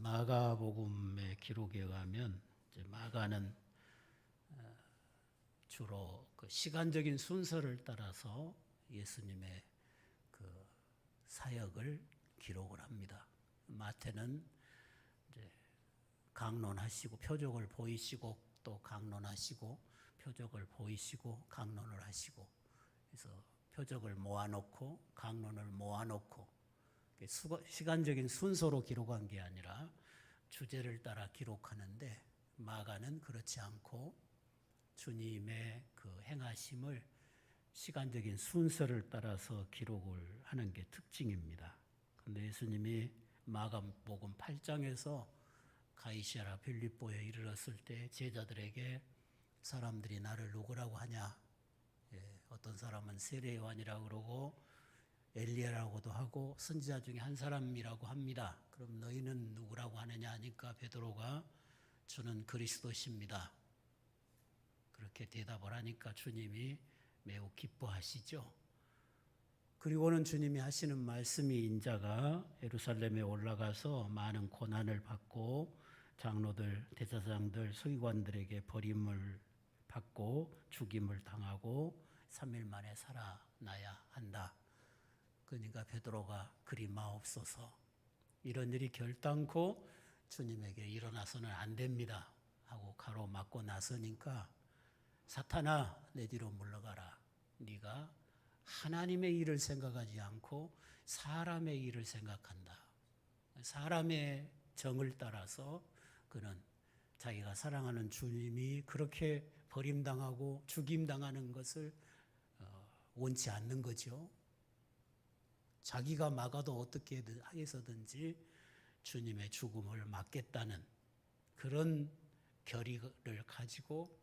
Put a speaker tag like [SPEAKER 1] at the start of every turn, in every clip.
[SPEAKER 1] 마가복음의 기록에 의하면 마가는 주로 그 시간적인 순서를 따라서 예수님의 그 사역을 기록을 합니다. 마태는 이제 강론하시고 표적을 보이시고 또 강론하시고 표적을 보이시고 강론을 하시고, 그래서 표적을 모아놓고 강론을 모아놓고 시간적인 순서로 기록한 게 아니라 주제를 따라 기록하는데, 마가는 그렇지 않고 주님의 그 행하심을 시간적인 순서를 따라서 기록을 하는 게 특징입니다. 그런데 예수님이 마가복음 8장에서 가이사랴 빌립보에 이르렀을 때 제자들에게 사람들이 나를 누구라고 하냐, 어떤 사람은 세례 요한이라고 그러고 엘리야라고도 하고 선지자 중에 한 사람이라고 합니다. 그럼 너희는 누구라고 하느냐 하니까 베드로가 저는 그리스도십니다. 그렇게 대답을 하니까 주님이 매우 기뻐하시죠. 그리고는 주님이 하시는 말씀이 인자가 예루살렘에 올라가서 많은 고난을 받고 장로들, 대제사장들, 서기관들에게 버림을 받고 죽임을 당하고 3일 만에 살아나야 한다. 그러니까 베드로가 그리 마옵소서, 이런 일이 결단코 주님에게 일어나서는 안 됩니다 하고 가로막고 나서니까, 사탄아 내 뒤로 물러가라. 네가 하나님의 일을 생각하지 않고 사람의 일을 생각한다. 사람의 정을 따라서 그는 자기가 사랑하는 주님이 그렇게 버림당하고 죽임당하는 것을 원치 않는 거죠. 자기가 막아도 어떻게 해서든지 주님의 죽음을 막겠다는 그런 결의를 가지고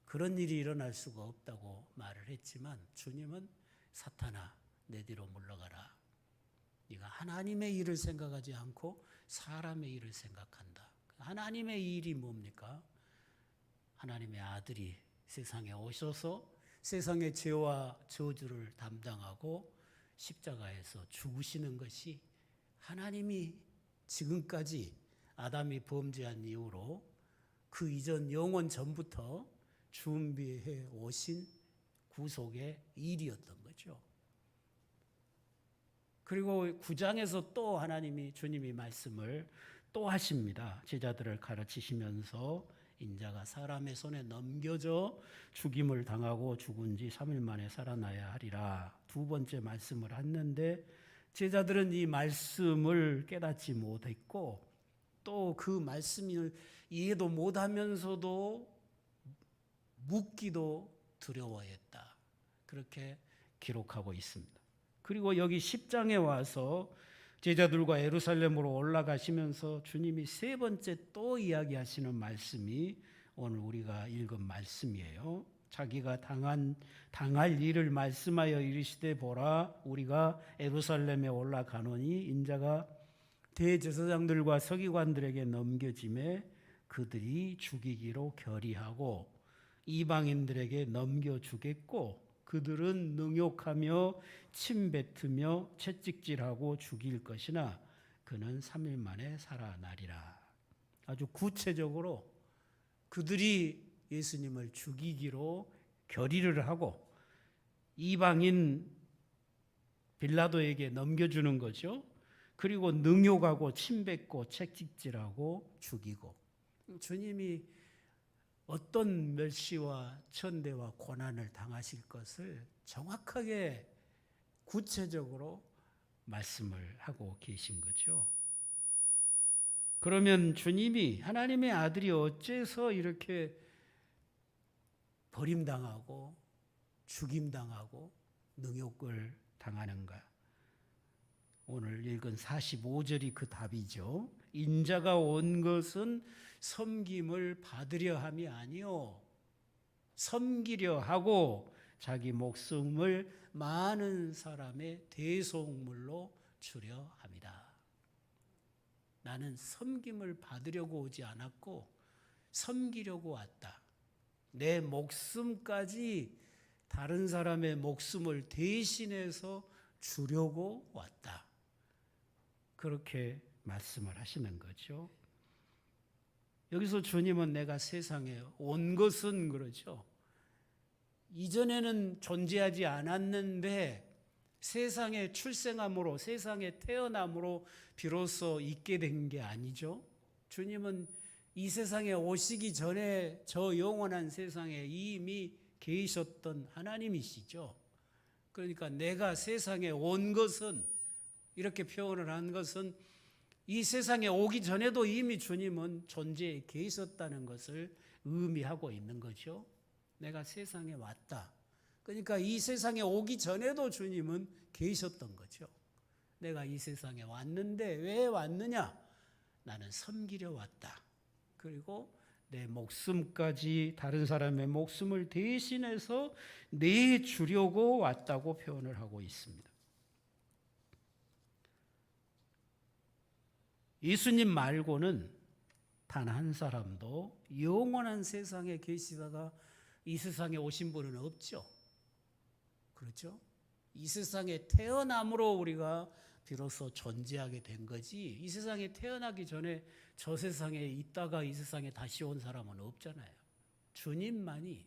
[SPEAKER 1] 그런 일이 일어날 수가 없다고 말을 했지만, 주님은 사탄아 내 뒤로 물러가라. 네가 하나님의 일을 생각하지 않고 사람의 일을 생각한다. 하나님의 일이 뭡니까? 하나님의 아들이 세상에 오셔서 세상의 죄와 저주를 담당하고 십자가에서 죽으시는 것이 하나님이 지금까지 아담이 범죄한 이후로 그 이전 영원 전부터 준비해 오신 구속의 일이었던 거죠. 그리고 9장에서 또 주님이 말씀을 또 하십니다. 제자들을 가르치시면서 인자가 사람의 손에 넘겨져 죽임을 당하고 죽은 지 3일 만에 살아나야 하리라. 두 번째 말씀을 했는데 제자들은 이 말씀을 깨닫지 못했고 또 그 말씀을 이해도 못하면서도 묻기도 두려워했다. 그렇게 기록하고 있습니다. 그리고 여기 10장에 와서 제자들과 예루살렘으로 올라가시면서 주님이 세 번째 또 이야기하시는 말씀이 오늘 우리가 읽은 말씀이에요. 자기가 당할 일을 말씀하여 이르시되 보라 우리가 예루살렘에 올라가노니 인자가 대제사장들과 서기관들에게 넘겨짐에 그들이 죽이기로 결의하고 이방인들에게 넘겨주겠고 그들은 능욕하며 침뱉으며 채찍질하고 죽일 것이나 그는 3일 만에 살아나리라. 아주 구체적으로 그들이 예수님을 죽이기로 결의를 하고 이방인 빌라도에게 넘겨주는 거죠. 그리고 능욕하고 침뱉고 채찍질하고 죽이고, 주님이 어떤 멸시와 천대와 고난을 당하실 것을 정확하게 구체적으로 말씀을 하고 계신 거죠. 그러면 주님이 하나님의 아들이 어째서 이렇게 버림당하고 죽임당하고 능욕을 당하는가? 오늘 읽은 45절이 그 답이죠. 인자가 온 것은 섬김을 받으려 함이 아니요 섬기려 하고 자기 목숨을 많은 사람의 대속물로 주려 함이다. 나는 섬김을 받으려고 오지 않았고 섬기려고 왔다. 내 목숨까지 다른 사람의 목숨을 대신해서 주려고 왔다. 그렇게 말씀을 하시는 거죠. 여기서 주님은 내가 세상에 온 것은 그러죠. 이전에는 존재하지 않았는데 세상에 출생함으로, 세상에 태어남으로 비로소 있게 된 게 아니죠. 주님은 이 세상에 오시기 전에 저 영원한 세상에 이미 계셨던 하나님이시죠. 그러니까 내가 세상에 온 것은, 이렇게 표현을 한 것은 이 세상에 오기 전에도 이미 주님은 존재해 계셨다는 것을 의미하고 있는 거죠. 내가 세상에 왔다. 그러니까 이 세상에 오기 전에도 주님은 계셨던 거죠. 내가 이 세상에 왔는데 왜 왔느냐? 나는 섬기려 왔다. 그리고 내 목숨까지, 다른 사람의 목숨을 대신해서 내주려고 왔다고 표현을 하고 있습니다. 예수님 말고는 단 한 사람도 영원한 세상에 계시다가 이 세상에 오신 분은 없죠. 그렇죠? 이 세상에 태어남으로 우리가 비로소 존재하게 된 거지, 이 세상에 태어나기 전에 저 세상에 있다가 이 세상에 다시 온 사람은 없잖아요. 주님만이,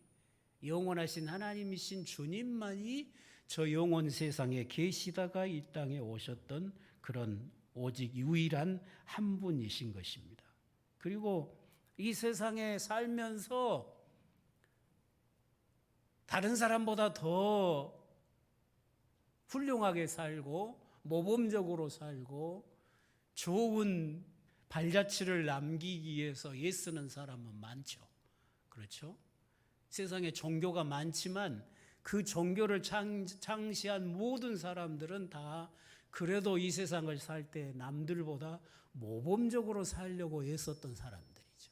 [SPEAKER 1] 영원하신 하나님이신 주님만이 저 영원 세상에 계시다가 이 땅에 오셨던 그런 오직 유일한 한 분이신 것입니다. 그리고 이 세상에 살면서 다른 사람보다 더 훌륭하게 살고 모범적으로 살고 좋은 발자취를 남기기 위해서 애쓰는 사람은 많죠. 그렇죠? 세상에 종교가 많지만 그 종교를 창시한 모든 사람들은 다 그래도 이 세상을 살 때 남들보다 모범적으로 살려고 애썼던 사람들이죠.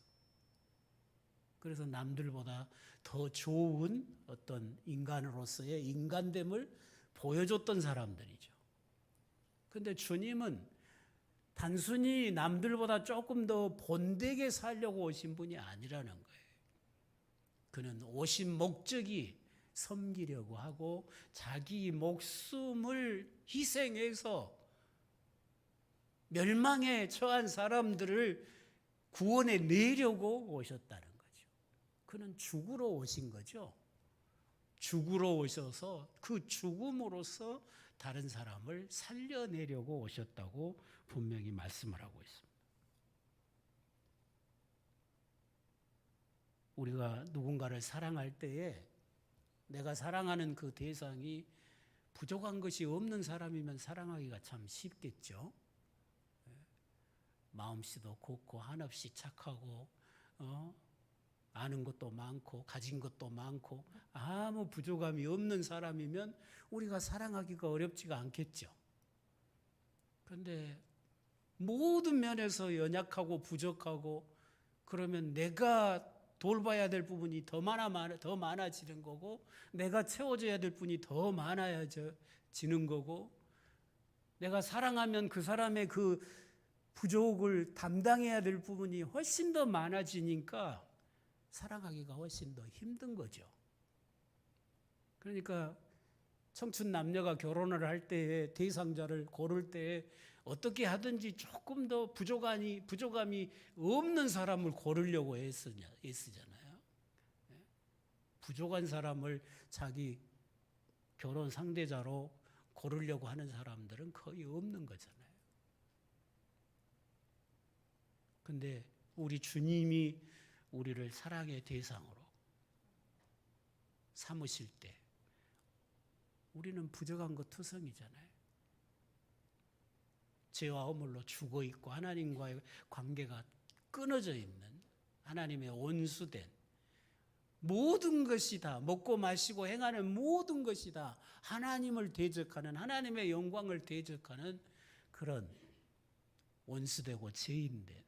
[SPEAKER 1] 그래서 남들보다 더 좋은 어떤 인간으로서의 인간됨을 보여줬던 사람들이죠. 그런데 주님은 단순히 남들보다 조금 더 본되게 살려고 오신 분이 아니라는 거예요. 그는 오신 목적이 섬기려고 하고 자기 목숨을 희생해서 멸망에 처한 사람들을 구원해 내려고 오셨다는 거죠. 그는 죽으러 오신 거죠. 죽으러 오셔서 그 죽음으로써 다른 사람을 살려내려고 오셨다고 분명히 말씀을 하고 있습니다. 우리가 누군가를 사랑할 때에 내가 사랑하는 그 대상이 부족한 것이 없는 사람이면 사랑하기가 참 쉽겠죠. 마음씨도 곱고 한없이 착하고 아는 것도 많고 가진 것도 많고 아무 부족함이 없는 사람이면 우리가 사랑하기가 어렵지가 않겠죠. 그런데 모든 면에서 연약하고 부족하고 그러면 내가 돌봐야 될 부분이 더 많아지는 거고, 내가 채워줘야 될 분이 더 많아지는 거고, 내가 사랑하면 그 사람의 그 부족을 담당해야 될 부분이 훨씬 더 많아지니까 사랑하기가 훨씬 더 힘든 거죠. 그러니까 청춘 남녀가 결혼을 할 때에 대상자를 고를 때에 어떻게 하든지 조금 더 부족함이 없는 사람을 고르려고 애쓰잖아요. 부족한 사람을 자기 결혼 상대자로 고르려고 하는 사람들은 거의 없는 거잖아요. 근데 우리 주님이 우리를 사랑의 대상으로 삼으실 때 우리는 부족한 것 투성이잖아요. 죄와 허물로 죽어 있고 하나님과의 관계가 끊어져 있는, 하나님의 온수된 모든 것이 다, 먹고 마시고 행하는 모든 것이 다 하나님을 대적하는, 하나님의 영광을 대적하는 그런 온수되고 죄인된,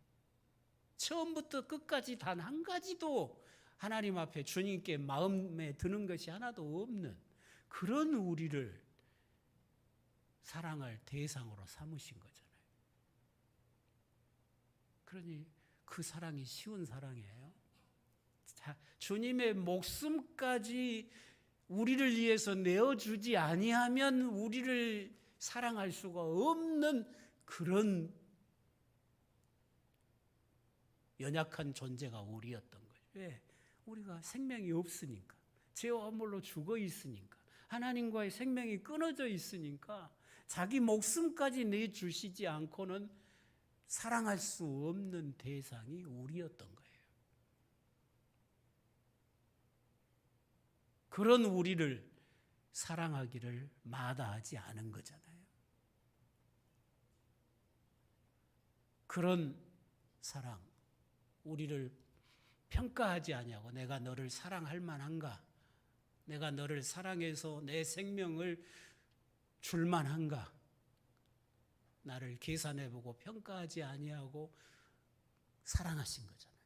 [SPEAKER 1] 처음부터 끝까지 단 한 가지도 하나님 앞에 주님께 마음에 드는 것이 하나도 없는 그런 우리를 사랑할 대상으로 삼으신 거잖아요. 그러니 그 사랑이 쉬운 사랑이에요. 자, 주님의 목숨까지 우리를 위해서 내어주지 아니하면 우리를 사랑할 수가 없는 그런 연약한 존재가 우리였던 거예요. 왜? 우리가 생명이 없으니까. 죄와 허물로 죽어 있으니까. 하나님과의 생명이 끊어져 있으니까 자기 목숨까지 내주시지 않고는 사랑할 수 없는 대상이 우리였던 거예요. 그런 우리를 사랑하기를 마다하지 않은 거잖아요. 그런 사랑, 우리를 평가하지 아니하고 내가 너를 사랑할 만한가? 내가 너를 사랑해서 내 생명을 줄 만한가? 나를 계산해보고 평가하지 아니하고 사랑하신 거잖아요.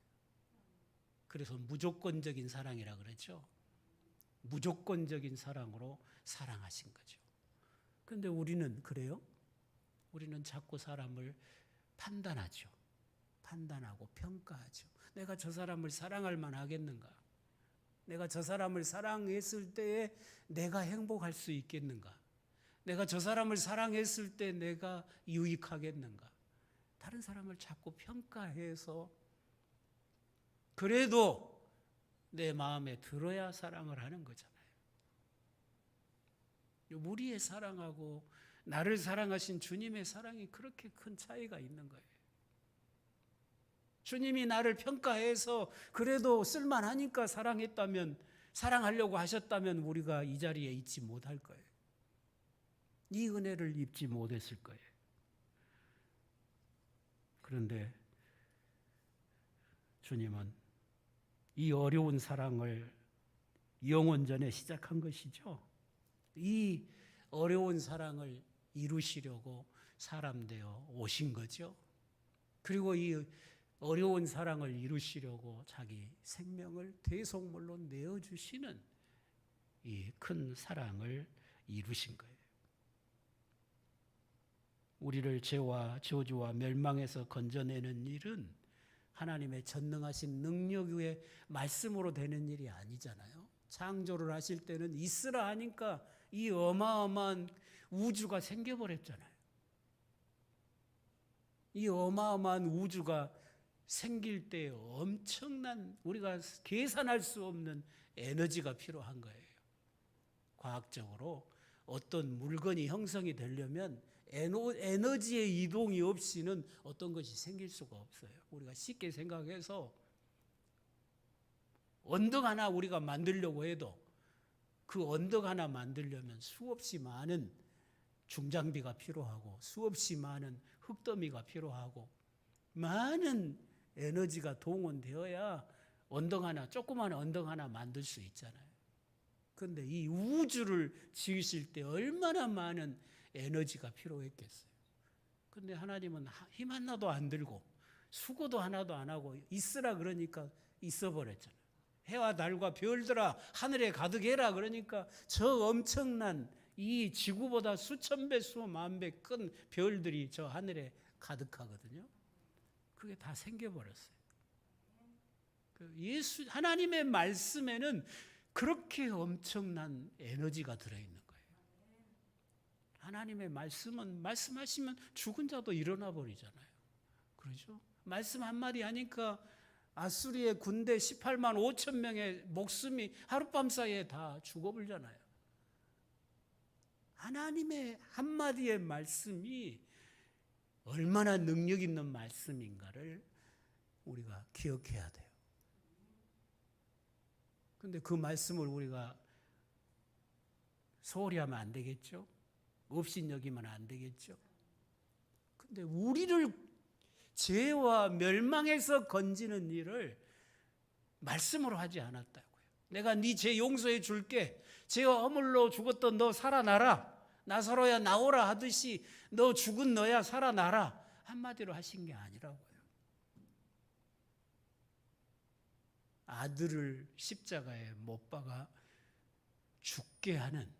[SPEAKER 1] 그래서 무조건적인 사랑이라 그랬죠. 무조건적인 사랑으로 사랑하신 거죠. 그런데 우리는 그래요? 우리는 자꾸 사람을 판단하죠. 판단하고 평가하죠. 내가 저 사람을 사랑할 만하겠는가? 내가 저 사람을 사랑했을 때에 내가 행복할 수 있겠는가? 내가 저 사람을 사랑했을 때 내가 유익하겠는가? 다른 사람을 자꾸 평가해서 그래도 내 마음에 들어야 사랑을 하는 거잖아요. 우리의 사랑하고 나를 사랑하신 주님의 사랑이 그렇게 큰 차이가 있는 거예요. 주님이 나를 평가해서 그래도 쓸만하니까 사랑했다면, 사랑하려고 하셨다면 우리가 이 자리에 있지 못할 거예요. 이 은혜를 입지 못했을 거예요. 그런데 주님은 이 어려운 사랑을 영원전에 시작한 것이죠. 이 어려운 사랑을 이루시려고 사람 되어 오신 거죠. 그리고 이 어려운 사랑을 이루시려고 자기 생명을 대속물로 내어주시는 이 큰 사랑을 이루신 거예요. 우리를 죄와 저주와 멸망에서 건져내는 일은 하나님의 전능하신 능력 위에 말씀으로 되는 일이 아니잖아요. 창조를 하실 때는 있으라 하니까 이 어마어마한 우주가 생겨버렸잖아요. 이 어마어마한 우주가 생길 때 엄청난 우리가 계산할 수 없는 에너지가 필요한 거예요. 과학적으로 어떤 물건이 형성이 되려면 에너지의 이동이 없이는 어떤 것이 생길 수가 없어요. 우리가 쉽게 생각해서 언덕 하나 우리가 만들려고 해도 그 언덕 하나 만들려면 수없이 많은 중장비가 필요하고 수없이 많은 흙더미가 필요하고 많은 에너지가 동원되어야 언덕 하나, 조그마한 언덕 하나 만들 수 있잖아요. 그런데 이 우주를 지으실 때 얼마나 많은 에너지가 필요했겠어요. 그런데 하나님은 힘 하나도 안 들고 수고도 하나도 안 하고 있으라 그러니까 있어버렸잖아요. 해와 달과 별들아 하늘에 가득해라 그러니까 저 엄청난 이 지구보다 수천 배 수만 배 큰 별들이 저 하늘에 가득하거든요. 그게 다 생겨버렸어요. 하나님의 말씀에는 그렇게 엄청난 에너지가 들어있는 거예요. 하나님의 말씀은 말씀하시면 죽은 자도 일어나 버리잖아요. 그렇죠? 말씀 한마디 하니까 아수리의 군대 18만 5천 명의 목숨이 하룻밤 사이에 다 죽어버리잖아요. 하나님의 한마디의 말씀이 얼마나 능력 있는 말씀인가를 우리가 기억해야 돼요. 그런데 그 말씀을 우리가 소홀히 하면 안 되겠죠? 업신여기면 안 되겠죠? 근데 우리를 죄와 멸망에서 건지는 일을 말씀으로 하지 않았다고요. 내가 네 죄 용서해 줄게. 죄와 허물로 죽었던 너 살아나라. 나사로야 나오라 하듯이 너 죽은 너야 살아나라. 한마디로 하신 게 아니라고요. 아들을 십자가에 못 박아 죽게 하는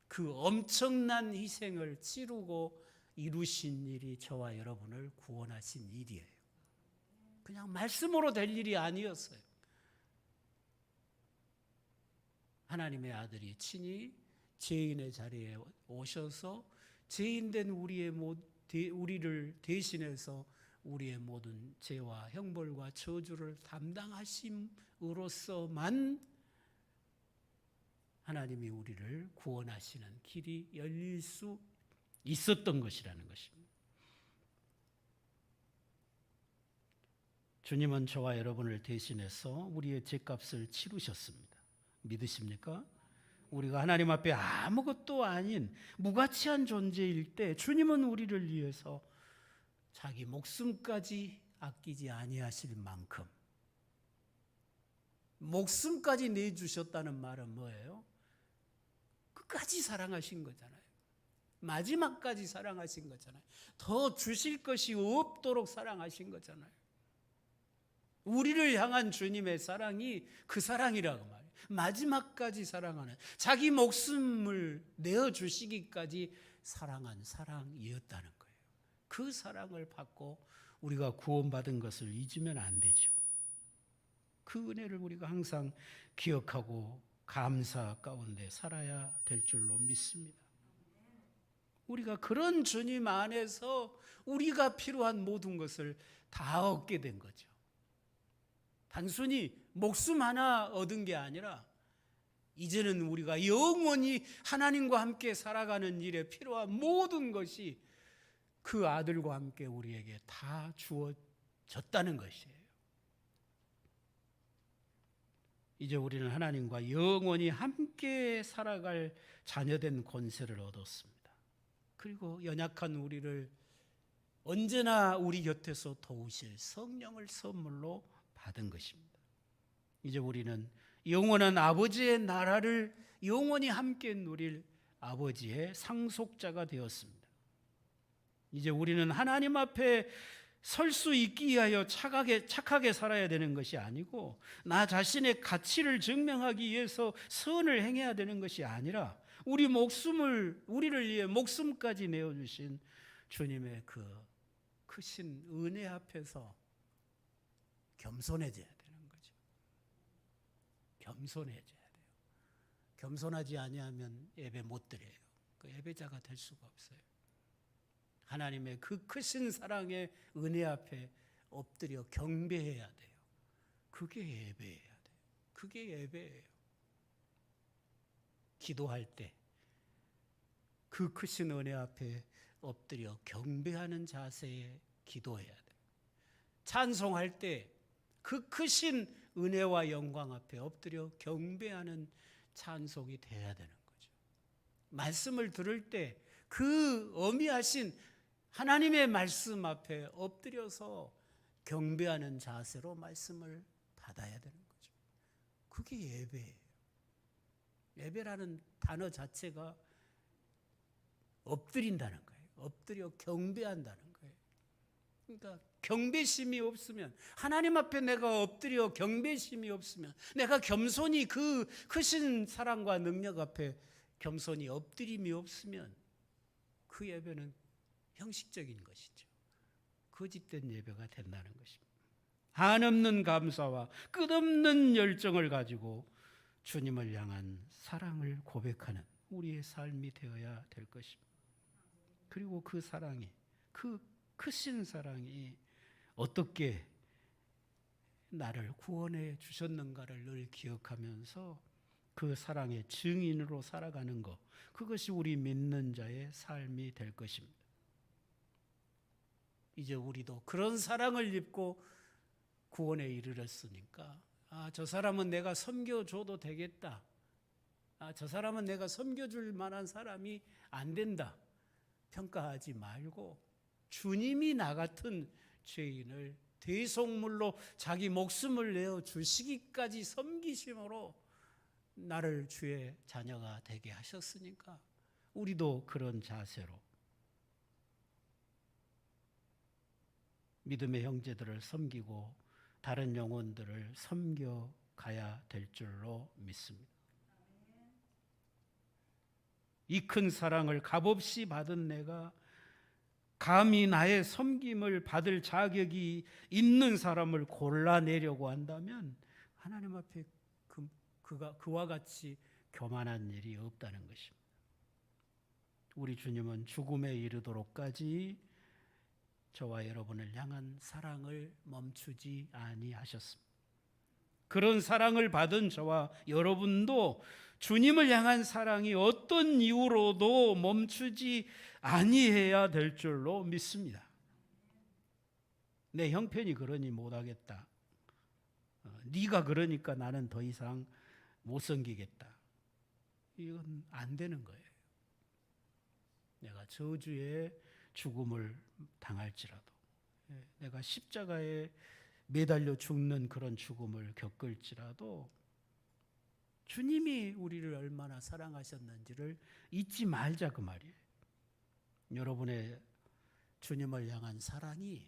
[SPEAKER 1] 그 엄청난 희생을 치르고 이루신 일이 저와 여러분을 구원하신 일이에요. 그냥 말씀으로 될 일이 아니었어요. 하나님의 아들이 친히 죄인의 자리에 오셔서 죄인된 우리를 대신해서 우리의 모든 죄와 형벌과 저주를 담당하심으로써만 하나님이 우리를 구원하시는 길이 열릴 수 있었던 것이라는 것입니다. 주님은 저와 여러분을 대신해서 우리의 죄값을 치르셨습니다. 믿으십니까? 우리가 하나님 앞에 아무것도 아닌 무가치한 존재일 때 주님은 우리를 위해서 자기 목숨까지 아끼지 아니하실 만큼, 목숨까지 내주셨다는 말은 뭐예요? 끝까지 사랑하신 거잖아요. 마지막까지 사랑하신 거잖아요. 더 주실 것이 없도록 사랑하신 거잖아요. 우리를 향한 주님의 사랑이 그 사랑이라고 말이에요. 마지막까지 사랑하는, 자기 목숨을 내어주시기까지 사랑한 사랑이었다는 거예요. 그 사랑을 받고 우리가 구원받은 것을 잊으면 안 되죠. 그 은혜를 우리가 항상 기억하고 감사 가운데 살아야 될 줄로 믿습니다. 우리가 그런 주님 안에서 우리가 필요한 모든 것을 다 얻게 된 거죠. 단순히 목숨 하나 얻은 게 아니라 이제는 우리가 영원히 하나님과 함께 살아가는 일에 필요한 모든 것이 그 아들과 함께 우리에게 다 주어졌다는 것이에요. 이제 우리는 하나님과 영원히 함께 살아갈 자녀된 권세를 얻었습니다. 그리고 연약한 우리를 언제나 우리 곁에서 도우실 성령을 선물로 받은 것입니다. 이제 우리는 영원한 아버지의 나라를 영원히 함께 누릴 아버지의 상속자가 되었습니다. 이제 우리는 하나님 앞에 설 수 있기 위하여 착하게 살아야 되는 것이 아니고, 나 자신의 가치를 증명하기 위해서 선을 행해야 되는 것이 아니라, 우리를 위해 목숨까지 내어주신 주님의 그 크신 은혜 앞에서 겸손해져야 되는 거죠. 겸손해져야 돼요. 겸손하지 아니하면 예배 못 드려요. 그 예배자가 될 수가 없어요. 하나님의 그 크신 사랑의 은혜 앞에 엎드려 경배해야 돼요. 그게 예배해야 돼요. 그게 예배예요. 기도할 때 그 크신 은혜 앞에 엎드려 경배하는 자세에 기도해야 돼요. 찬송할 때 그 크신 은혜와 영광 앞에 엎드려 경배하는 찬송이 돼야 되는 거죠. 말씀을 들을 때 그 어미하신 하나님의 말씀 앞에 엎드려서 경배하는 자세로 말씀을 받아야 되는 거죠. 그게 예배예요. 예배라는 단어 자체가 엎드린다는 거예요. 엎드려 경배한다는 거예요. 그러니까 경배심이 없으면, 하나님 앞에 내가 엎드려 경배심이 없으면, 내가 겸손히 그 크신 사랑과 능력 앞에 겸손히 엎드림이 없으면 그 예배는 형식적인 것이죠. 거짓된 예배가 된다는 것입니다. 한없는 감사와 끝없는 열정을 가지고 주님을 향한 사랑을 고백하는 우리의 삶이 되어야 될 것입니다. 그리고 그 사랑이, 그 크신 사랑이 어떻게 나를 구원해 주셨는가를 늘 기억하면서 그 사랑의 증인으로 살아가는 것, 그것이 우리 믿는 자의 삶이 될 것입니다. 이제 우리도 그런 사랑을 입고 구원에 이르렀으니까, 저 사람은 내가 섬겨줘도 되겠다, 저 사람은 내가 섬겨줄 만한 사람이 안 된다 평가하지 말고, 주님이 나 같은 죄인을 대속물로 자기 목숨을 내어 주시기까지 섬기심으로 나를 주의 자녀가 되게 하셨으니까 우리도 그런 자세로 믿음의 형제들을 섬기고 다른 영혼들을 섬겨가야 될 줄로 믿습니다. 이 큰 사랑을 값없이 받은 내가 감히 나의 섬김을 받을 자격이 있는 사람을 골라내려고 한다면 하나님 앞에 그와 같이 교만한 일이 없다는 것입니다. 우리 주님은 죽음에 이르도록까지 저와 여러분을 향한 사랑을 멈추지 아니하셨습니다. 그런 사랑을 받은 저와 여러분도 주님을 향한 사랑이 어떤 이유로도 멈추지 아니해야 될 줄로 믿습니다. 내 형편이 그러니 못하겠다. 네가 그러니까 나는 더 이상 못 섬기겠다. 이건 안 되는 거예요. 내가 저주의 죽음을 당할지라도, 내가 십자가에 매달려 죽는 그런 죽음을 겪을지라도 주님이 우리를 얼마나 사랑하셨는지를 잊지 말자 그 말이에요. 여러분의 주님을 향한 사랑이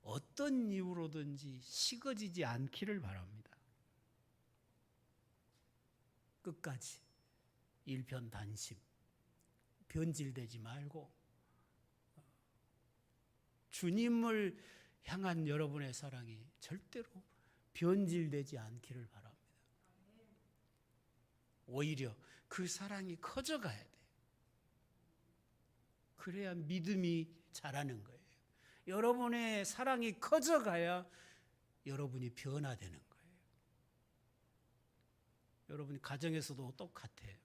[SPEAKER 1] 어떤 이유로든지 식어지지 않기를 바랍니다. 끝까지 일편단심, 변질되지 말고 주님을 향한 여러분의 사랑이 절대로 변질되지 않기를 바랍니다. 오히려 그 사랑이 커져가야 돼. 그래야 믿음이 자라는 거예요. 여러분의 사랑이 커져가야 여러분이 변화되는 거예요. 여러분이 가정에서도 똑같아요.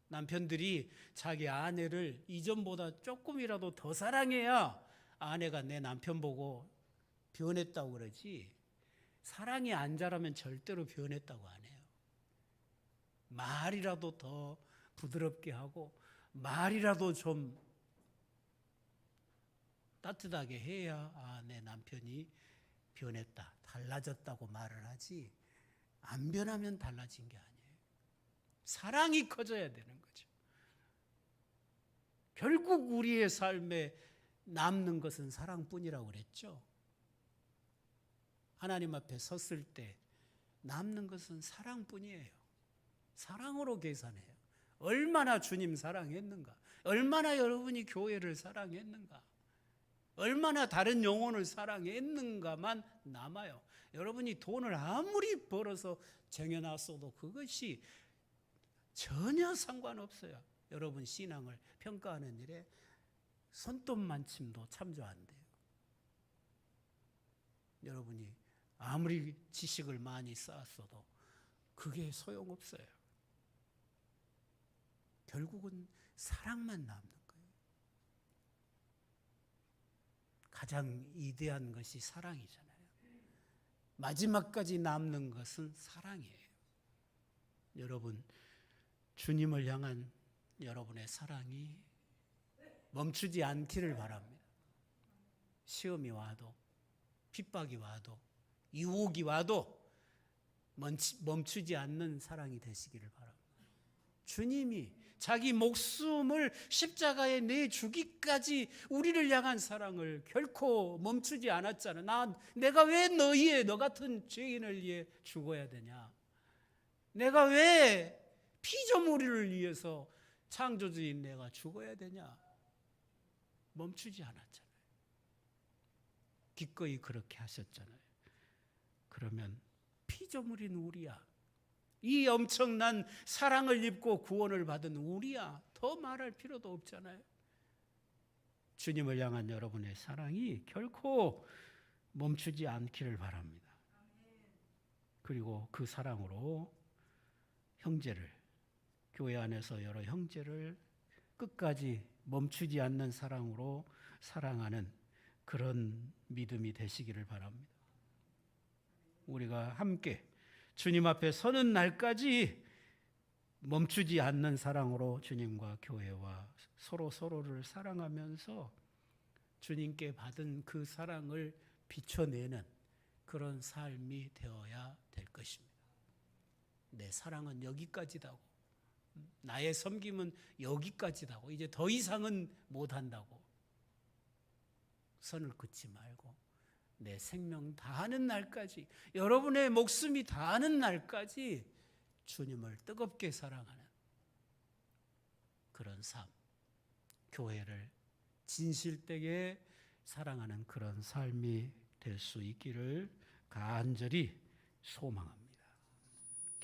[SPEAKER 1] 남편들이 자기 아내를 이전보다 조금이라도 더 사랑해야 아내가 내 남편 보고 변했다고 그러지, 사랑이 안 자라면 절대로 변했다고 안 해요. 말이라도 더 부드럽게 하고 말이라도 좀 따뜻하게 해야 내 남편이 변했다, 달라졌다고 말을 하지, 안 변하면 달라진 게 아니에요. 사랑이 커져야 되는 거죠. 결국 우리의 삶에 남는 것은 사랑뿐이라고 그랬죠. 하나님 앞에 섰을 때 남는 것은 사랑뿐이에요. 사랑으로 계산해요. 얼마나 주님 사랑했는가, 얼마나 여러분이 교회를 사랑했는가, 얼마나 다른 영혼을 사랑했는가만 남아요. 여러분이 돈을 아무리 벌어서 쟁여놨어도 그것이 전혀 상관없어요. 여러분 신앙을 평가하는 일에 손톱만침도 참조 안 돼요. 여러분이 아무리 지식을 많이 쌓았어도 그게 소용없어요. 결국은 사랑만 남는 거예요. 가장 위대한 것이 사랑이잖아요. 마지막까지 남는 것은 사랑이에요. 여러분, 주님을 향한 여러분의 사랑이 멈추지 않기를 바랍니다. 시험이 와도, 핍박이 와도, 유혹이 와도 멈추지 않는 사랑이 되시기를 바랍니다. 주님이 자기 목숨을 십자가에 내주기까지 우리를 향한 사랑을 결코 멈추지 않았잖아. 내가 왜 너 같은 죄인을 위해 죽어야 되냐? 내가 왜 피조물을 위해서 창조주인 내가 죽어야 되냐? 멈추지 않았잖아요. 기꺼이 그렇게 하셨잖아요. 그러면 피조물인 우리야, 이 엄청난 사랑을 입고 구원을 받은 우리야, 더 말할 필요도 없잖아요. 주님을 향한 여러분의 사랑이 결코 멈추지 않기를 바랍니다. 그리고 그 사랑으로 형제를, 교회 안에서 여러 형제를 끝까지 멈추지 않는 사랑으로 사랑하는 그런 믿음이 되시기를 바랍니다. 우리가 함께 주님 앞에 서는 날까지 멈추지 않는 사랑으로 주님과 교회와 서로를 사랑하면서 주님께 받은 그 사랑을 비춰내는 그런 삶이 되어야 될 것입니다. 내 사랑은 여기까지다고, 나의 섬김은 여기까지다고, 이제 더 이상은 못한다고 선을 긋지 말고 내 생명 다하는 날까지, 여러분의 목숨이 다하는 날까지 주님을 뜨겁게 사랑하는 그런 삶, 교회를 진실되게 사랑하는 그런 삶이 될 수 있기를 간절히 소망합니다.